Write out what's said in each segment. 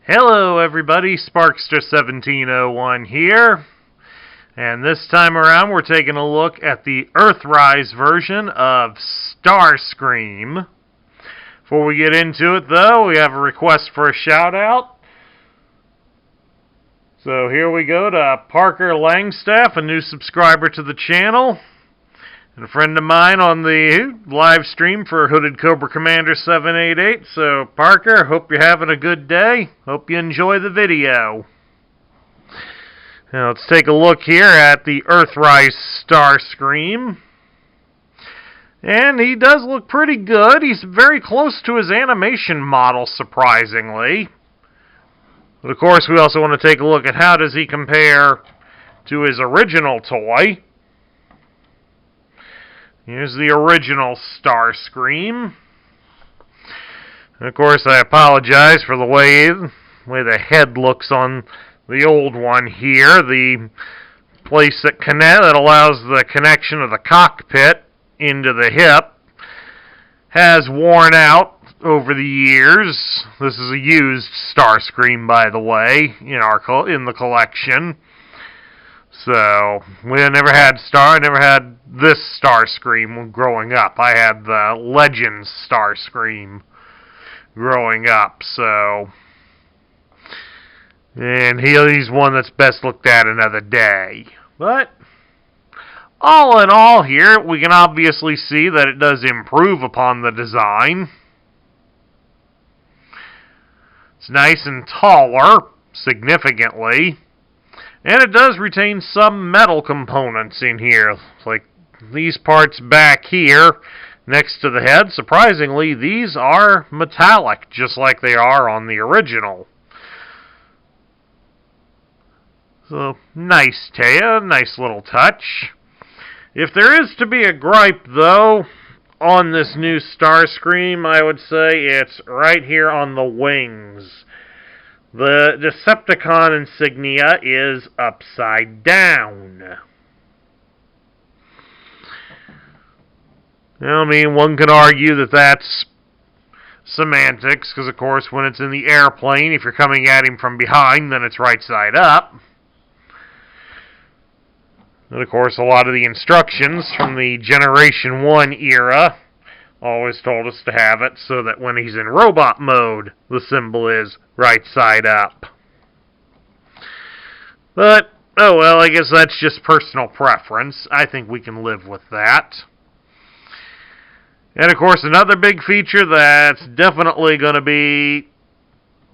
Hello everybody, Sparkster1701 here, and this time around we're taking a look at the Earthrise version of Starscream. Before we get into it though, we have a request for a shout out. So here we go to Parker Langstaff, a new subscriber to the channel, and a friend of mine on the live stream for Hooded Cobra Commander 788. So, Parker, hope you're having a good day. Hope you enjoy the video. Now, let's take a look here at the Earthrise Starscream. And he does look pretty good. He's very close to his animation model, surprisingly. But, of course, we also want to take a look at how does he compare to his original toy. Here's the original Starscream. And of course, I apologize for the way the head looks on the old one here. The place that allows the connection of the cockpit into the hip has worn out over the years. This is a used Starscream, by the way, in the collection. So, I never had this Starscream growing up. I had the Legends Starscream growing up, so... And he's one that's best looked at another day. But, all in all here, we can obviously see that it does improve upon the design. It's nice and taller, significantly. And it does retain some metal components in here, like these parts back here next to the head. Surprisingly, these are metallic, just like they are on the original. So, nice little touch. If there is to be a gripe, though, on this new Starscream, I would say it's right here on the wings. The Decepticon insignia is upside down. I mean, one could argue that that's semantics, because of course when it's in the airplane, if you're coming at him from behind, then it's right side up. And of course, a lot of the instructions from the Generation 1 era always told us to have it so that when he's in robot mode, the symbol is right side up. But, oh well, I guess that's just personal preference. I think we can live with that. And of course, another big feature that's definitely going to be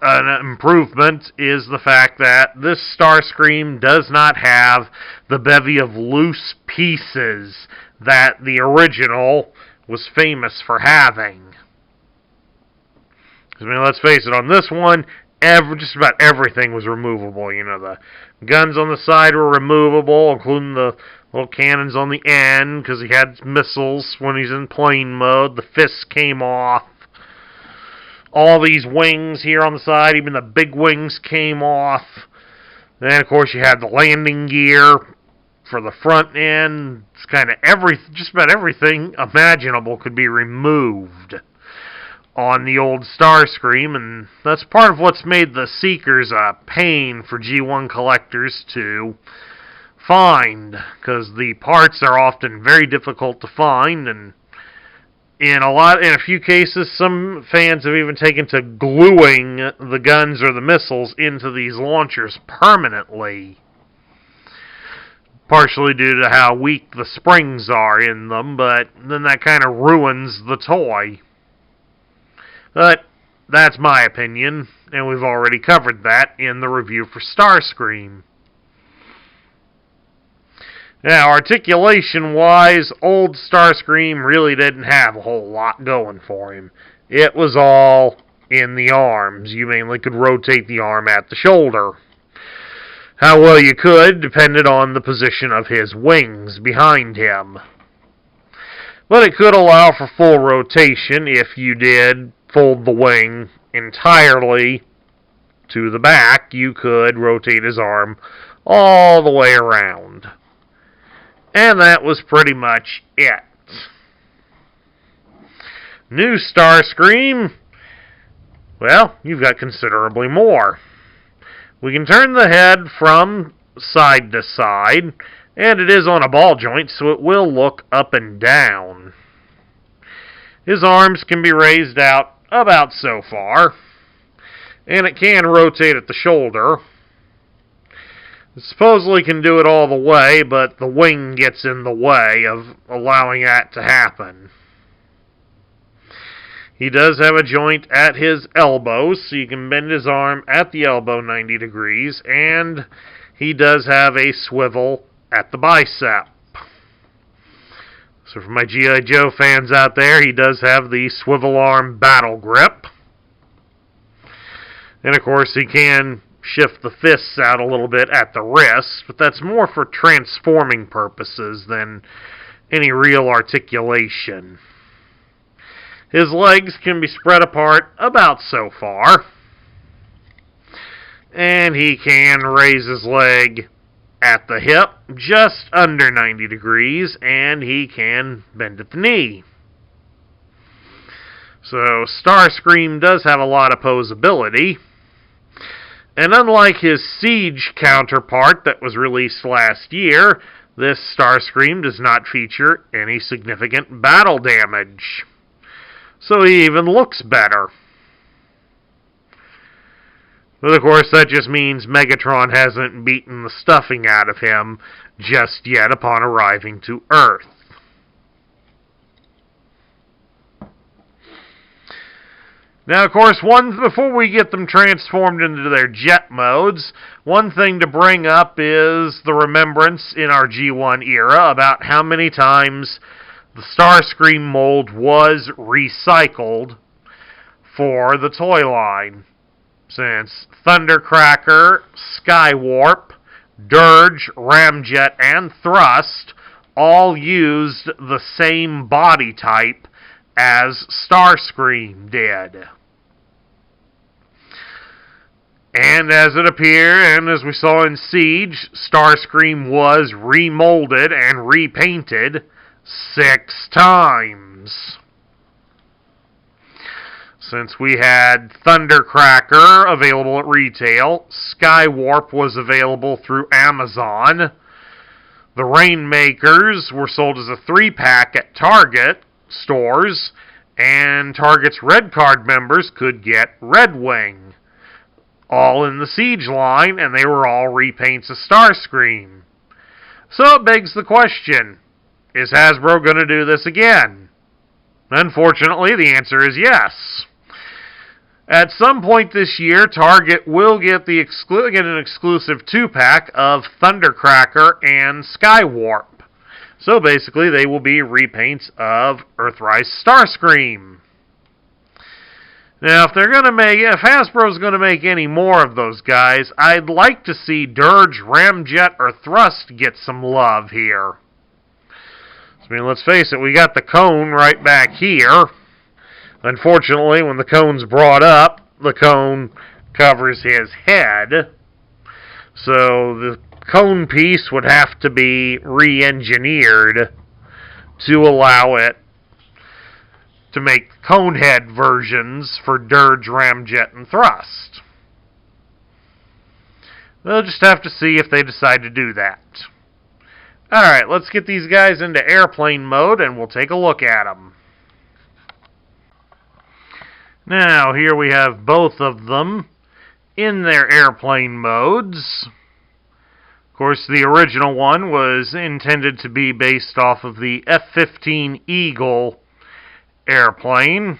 an improvement is the fact that this Starscream does not have the bevy of loose pieces that the original was famous for having. I mean, let's face it, on this one, just about everything was removable. You know, the guns on the side were removable, including the little cannons on the end, because he had missiles when he's in plane mode. The fists came off. All these wings here on the side, even the big wings came off. Then, of course, you had the landing gear for the front end. It's kind of just about everything imaginable could be removed on the old Starscream, and that's part of what's made the Seekers a pain for G1 collectors to find, because the parts are often very difficult to find, and in a few cases, some fans have even taken to gluing the guns or the missiles into these launchers permanently. Partially due to how weak the springs are in them, but then that kind of ruins the toy. But that's my opinion, and we've already covered that in the review for Starscream. Now, articulation-wise, old Starscream really didn't have a whole lot going for him. It was all in the arms. You mainly could rotate the arm at the shoulder. How well you could depended on the position of his wings behind him. But it could allow for full rotation if you did fold the wing entirely to the back. You could rotate his arm all the way around. And that was pretty much it. New Starscream Well, you've got considerably more. We can turn the head from side to side, and it is on a ball joint, so it will look up and down. His arms can be raised out about so far, and it can rotate at the shoulder. It supposedly can do it all the way, but the wing gets in the way of allowing that to happen. He does have a joint at his elbow, so you can bend his arm at the elbow 90 degrees, and he does have a swivel at the bicep. So for my G.I. Joe fans out there, he does have the swivel arm battle grip. And of course he can shift the fists out a little bit at the wrist, but that's more for transforming purposes than any real articulation. His legs can be spread apart about so far. And he can raise his leg at the hip just under 90 degrees, and he can bend at the knee. So Starscream does have a lot of posability. And unlike his Siege counterpart that was released last year, this Starscream does not feature any significant battle damage. So he even looks better. But of course, that just means Megatron hasn't beaten the stuffing out of him just yet upon arriving to Earth. Now, of course, before we get them transformed into their jet modes, one thing to bring up is the remembrance in our G1 era about how many times the Starscream mold was recycled for the toy line. Since Thundercracker, Skywarp, Dirge, Ramjet, and Thrust all used the same body type as Starscream did. And as it appeared, and as we saw in Siege, Starscream was remolded and repainted 6 times. Since we had Thundercracker available at retail, Skywarp was available through Amazon, the Rainmakers were sold as a 3-pack at Target stores, and Target's Red Card members could get Red Wing, all in the Siege line, and they were all repaints of Starscream. So it begs the question, is Hasbro going to do this again? Unfortunately, the answer is yes. At some point this year, Target will get an exclusive 2-pack of Thundercracker and Skywarp. So basically, they will be repaints of Earthrise Starscream. Now, if Hasbro's going to make any more of those guys, I'd like to see Dirge, Ramjet, or Thrust get some love here. I mean, let's face it, we got the cone right back here. Unfortunately, when the cone's brought up, the cone covers his head. So the cone piece would have to be re-engineered to allow it to make cone head versions for Dirge, Ramjet, and Thrust. We'll just have to see if they decide to do that. Alright, let's get these guys into airplane mode and we'll take a look at them. Now, here we have both of them in their airplane modes. Of course, the original one was intended to be based off of the F-15 Eagle airplane,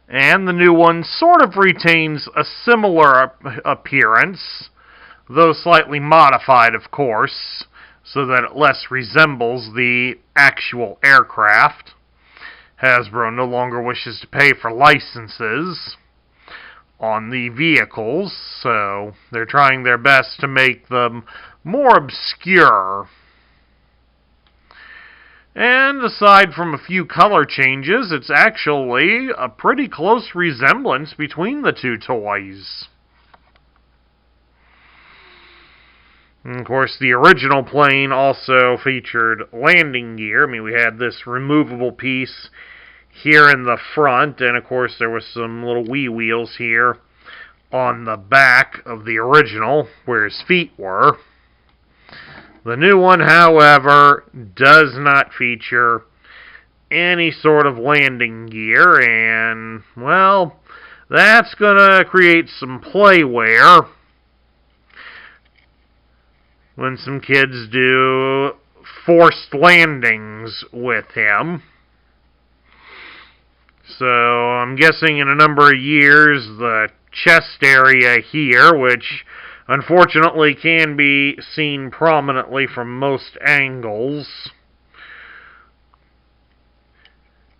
and the new one sort of retains a similar appearance, though slightly modified, of course, so that it less resembles the actual aircraft. Hasbro no longer wishes to pay for licenses on the vehicles, so they're trying their best to make them more obscure. And aside from a few color changes, it's actually a pretty close resemblance between the two toys. And of course, the original plane also featured landing gear. I mean, we had this removable piece here in the front, and of course there was some little wee wheels here on the back of the original where his feet were. The new one, however, does not feature any sort of landing gear, and, well, that's going to create some play wear when some kids do forced landings with him. So I'm guessing in a number of years the chest area here, which unfortunately can be seen prominently from most angles,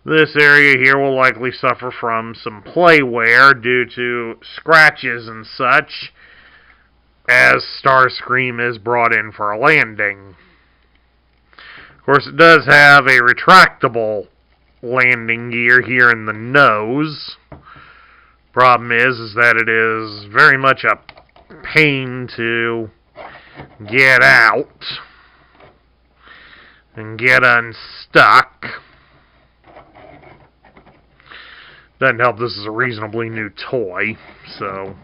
this area here will likely suffer from some play wear due to scratches and such as Starscream is brought in for a landing. Of course, it does have a retractable landing gear here in the nose. Problem is that it is very much a pain to get out and get unstuck. Doesn't help this is a reasonably new toy, so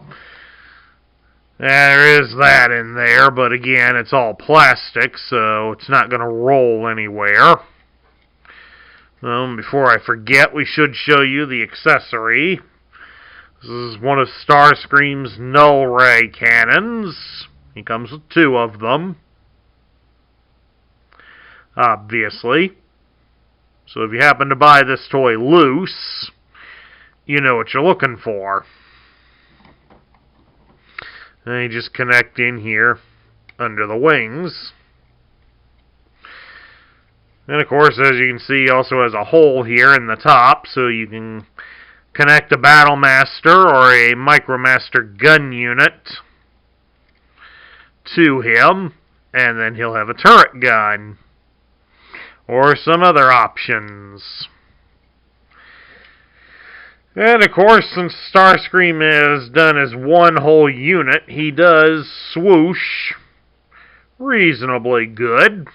there is that in there, but again, it's all plastic, so it's not going to roll anywhere. Before I forget, we should show you the accessory. This is one of Starscream's null ray cannons. He comes with 2 of them, obviously. So if you happen to buy this toy loose, you know what you're looking for. And you just connect in here under the wings. And of course, as you can see, also has a hole here in the top, so you can connect a Battlemaster or a Micromaster gun unit to him, and then he'll have a turret gun or some other options. And of course, since Starscream is done as one whole unit, he does swoosh reasonably good.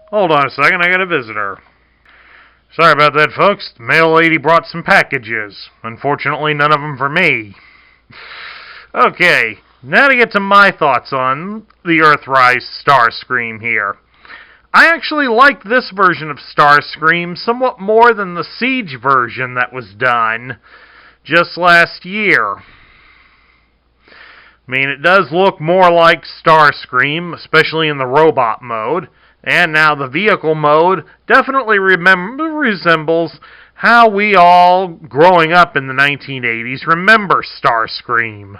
Hold on a second, I got a visitor. Sorry about that, folks. The mail lady brought some packages. Unfortunately, none of them for me. Okay, now to get to my thoughts on the Earthrise Starscream here. I actually like this version of Starscream somewhat more than the Siege version that was done just last year. I mean, it does look more like Starscream, especially in the robot mode, and now the vehicle mode definitely resembles how we all, growing up in the 1980s, remember Starscream.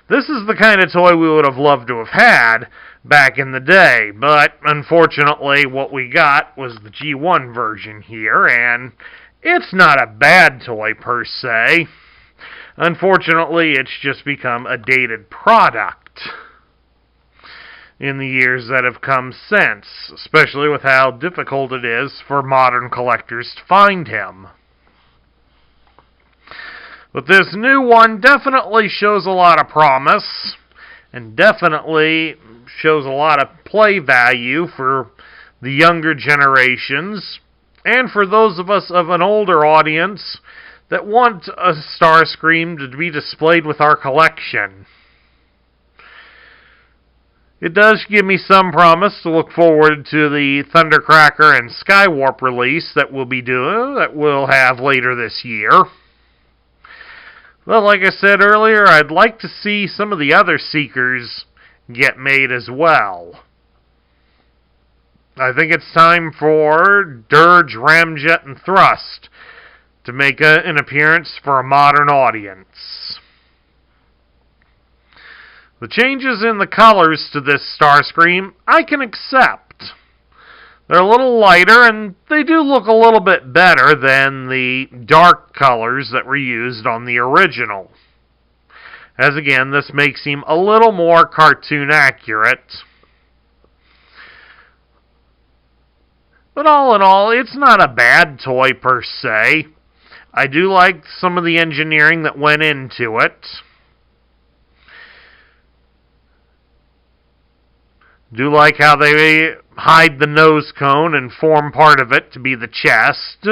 This is the kind of toy we would have loved to have had back in the day, but unfortunately what we got was the G1 version here, and it's not a bad toy per se. Unfortunately, it's just become a dated product in the years that have come since, especially with how difficult it is for modern collectors to find him. But this new one definitely shows a lot of promise, and definitely shows a lot of play value for the younger generations, and for those of us of an older audience that want a Starscream to be displayed with our collection. It does give me some promise to look forward to the Thundercracker and Skywarp release that we'll have later this year. Well, like I said earlier, I'd like to see some of the other Seekers get made as well. I think it's time for Dirge, Ramjet, and Thrust to make an appearance for a modern audience. The changes in the colors to this Starscream, I can accept. They're a little lighter, and they do look a little bit better than the dark colors that were used on the original. As again, this makes him a little more cartoon accurate. But all in all, it's not a bad toy per se. I do like some of the engineering that went into it. Do like how they hide the nose cone and form part of it to be the chest.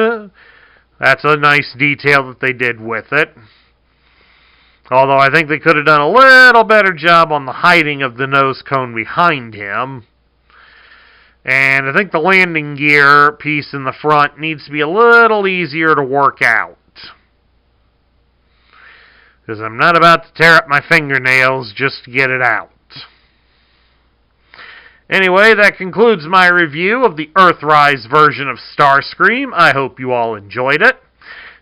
That's a nice detail that they did with it. Although I think they could have done a little better job on the hiding of the nose cone behind him. And I think the landing gear piece in the front needs to be a little easier to work out. Because I'm not about to tear up my fingernails just to get it out. Anyway, that concludes my review of the Earthrise version of Starscream. I hope you all enjoyed it.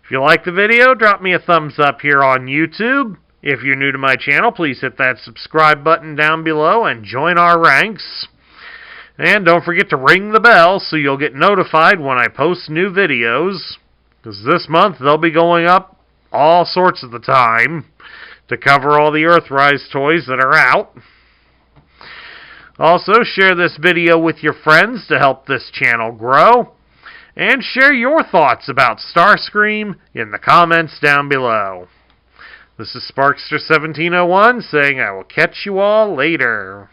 If you liked the video, drop me a thumbs up here on YouTube. If you're new to my channel, please hit that subscribe button down below and join our ranks. And don't forget to ring the bell so you'll get notified when I post new videos. Because this month they'll be going up all sorts of the time to cover all the Earthrise toys that are out. Also, share this video with your friends to help this channel grow. And share your thoughts about Starscream in the comments down below. This is Sparkster1701 saying I will catch you all later.